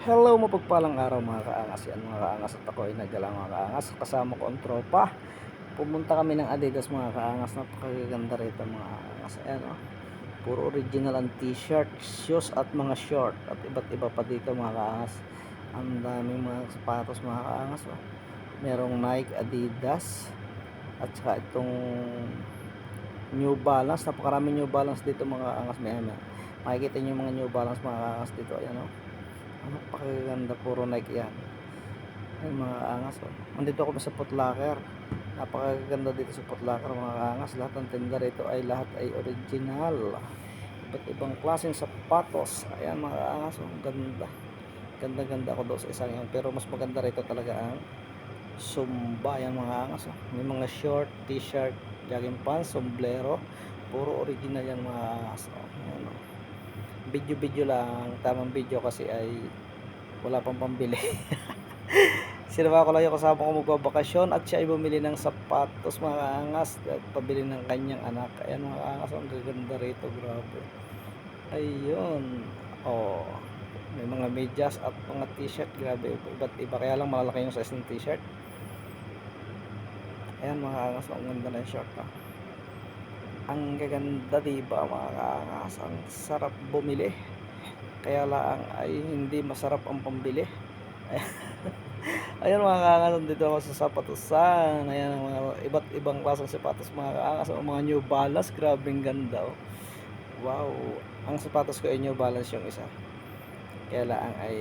Hello, mapagpalang araw mga kaangas. Yan mga kaangas, at ako ay nagdala mga kaangas. Kasama ko ang tropa. Pumunta kami ng Adidas mga kaangas. Napakaganda rito mga kaangas. Ayan o. Puro original ang t-shirt, shoes at mga short. At iba't iba pa dito mga kaangas. Ang daming mga sapatos mga kaangas o. Merong Nike, Adidas. At saka itong New Balance. Napakarami New Balance dito mga kaangas. Makikita nyo yung mga New Balance mga kaangas dito. Ayan o. Napakaganda, puro Nike yan. Ay mga angas oh. Nandito ako sa Foot Locker. Napakaganda dito sa Foot Locker mga angas. Lahat ng tinda rito ay lahat ay original. Iba't ibang klaseng sapatos. Ayan mga angas oh. Ganda. Ganda ako doon sa isang yan. Pero mas maganda rito talaga ang Zumba. Ayan mga angas oh. May mga short, t-shirt, jogging pants, sombrero. Puro original yan mga angas oh. Ayan oh. Video lang. Tamang video kasi ay wala pang pambili. Sinama ko lang yung kasama ko magbabakasyon at siya ay bumili ng sapatos mga angas at pabili ng kanyang anak. Ayan mga angas, ang gaganda rito, grabe. Ayun. Oh, may mga medyas at mga t-shirt, grabe, iba't iba, kaya lang malalaki yung size ng t-shirt. Ayan mga angas, ang ganda ng short ah. Ang gaganda diba mga angas, ang sarap bumili. Kaya lang ay hindi masarap ang pambili. Ayan mga kaangas, dito ako sa sapatusan. Ayan ang mga iba't ibang klaseng sapatos mga kaangas. Mga New Balance, grabing ganda oh. Wow, ang sapatos ko ay New Balance yung isa. Kaya lang ay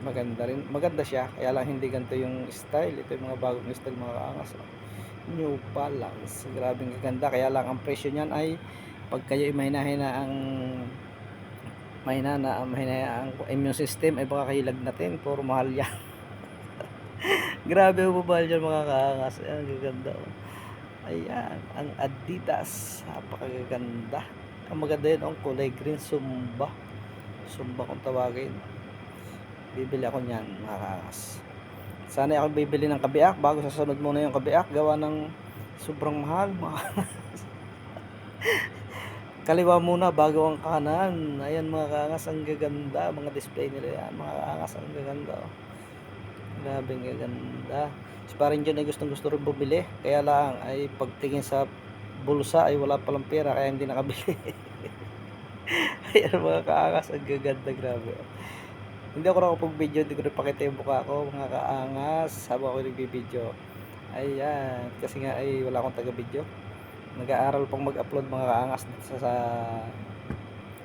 maganda rin. Maganda siya, kaya lang hindi ganito yung style. Ito yung mga bagong style mga kaangas oh. New Balance, grabing ganda. Kaya lang ang presyo niyan ay pag kayo ay mahina ang immune system ay baka kayo lagnatin. Puro mahal yan. Grabe bubal dyan mga kaangas. Ayan, gaganda oh. Ayan, ang Adidas. Napakaganda. Ang maganda yun ang kulay green, Zumba. Zumba kung tawagin. Bibili ako niyan mga kaangas. Sana ako bibili ng kabiak bago sasunod muna yung kabiak. Gawa ng sobrang mahal mga kaliwa muna bago ang kanan. Ayan mga kaangas, ang gaganda. Mga display nila yan mga kaangas, ang gaganda oh. Grabe ang gaganda. Si parin dyan ay gustong gusto rin bumili. Kaya lang ay pagtingin sa bulsa ay wala palang pera kaya hindi nakabili. Ayan mga kaangas, ang gaganda, grabe. Hindi ako nakapag-video, hindi ko rin pakita yung mukha ko mga kaangas habang ako nagbibideo. Ayan, kasi nga ay wala akong taga-video. Nag-aaral pang mag-upload mga kaangas sa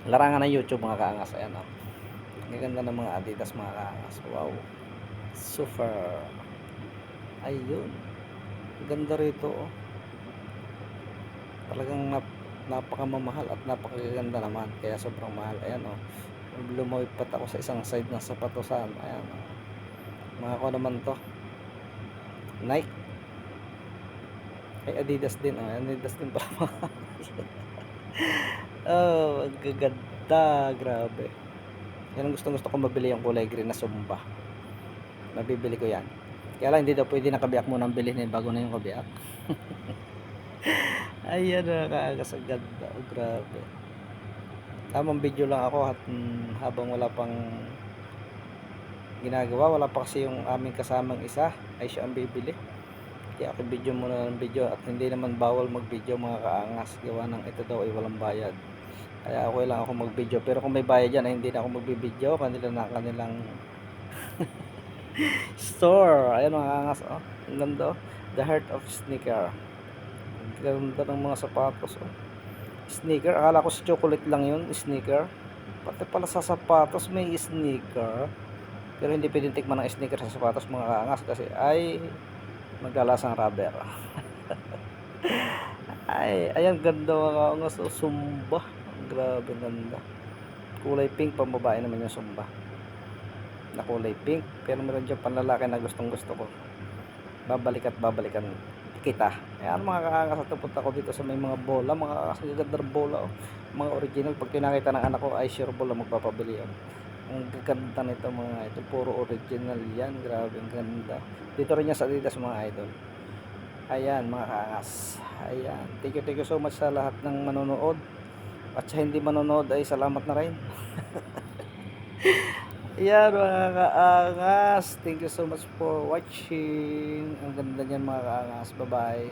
larangan ng YouTube mga kaangas. Ayan o. Ang gaganda ng mga Adidas mga kaangas. Wow. Super. Ayun. Ganda rito oh. Talagang napakamamahal at napakaganda naman. Kaya sobrang mahal. Ayan oh. Lumoypat ako sa isang side ng sapatosan. Ayan oh. Mga ko naman to. Nike. Ay Adidas din oh. Adidas din pala mga oh, ang gaganda. Grabe. Yan ang gustong gusto kong mabili, yung kulay green na Zumba. Mabibili ko yan. Kaya lang hindi daw pwede nakabiyak muna ang bilhin bago na yung kabiyak. Ayan na kakasaganda. Oh, grabe. Tamang video lang ako at habang wala pang ginagawa, wala pa kasi yung aming kasamang isa ay siya ang bibili. Kaya ako video muna ng video at hindi naman bawal mag video mga kaangas. Gawa ng ito daw ay walang bayad. Kaya okay lang ako mag video. Pero kung may bayad yan ay hindi na ako magbibideo. Kanilang store. Ayan mga kaangas oh. Ang ganda oh. The Heart of Sneaker. Ang ganda ng mga sapatos oh. Sneaker, akala ko si chocolate lang yun, sneaker. Pati pala sa sapatos may sneaker. Pero hindi pwedeng tikman ng sneaker sa sapatos mga kaangas kasi ay maglalasang rubber. Ay, ayan ganda mga kaangas oh. Zumba. Grabe ganda. Kulay pink, pang babae naman yung Zumba. Na kulay pink, pero meron dyan panlalaki na gustong gusto ko. Babalikan kita. Ayan mga kaangas, at pupunta ko dito sa may mga bola, mga gagandang bola oh. Mga original, pag pinakita ng anak ko ay sure bola magpapabili oh. Ang gaganda nito mga ito, puro original yan, grabe ang ganda. Dito rin yan sa Adidas mga idol. Ayan mga kaangas. Ayan, thank you so much sa lahat ng manonood. At sa hindi manonood ay salamat na rin. Ayan mga kaangas. Thank you so much for watching. Ang ganda niyan mga kaangas. Bye-bye.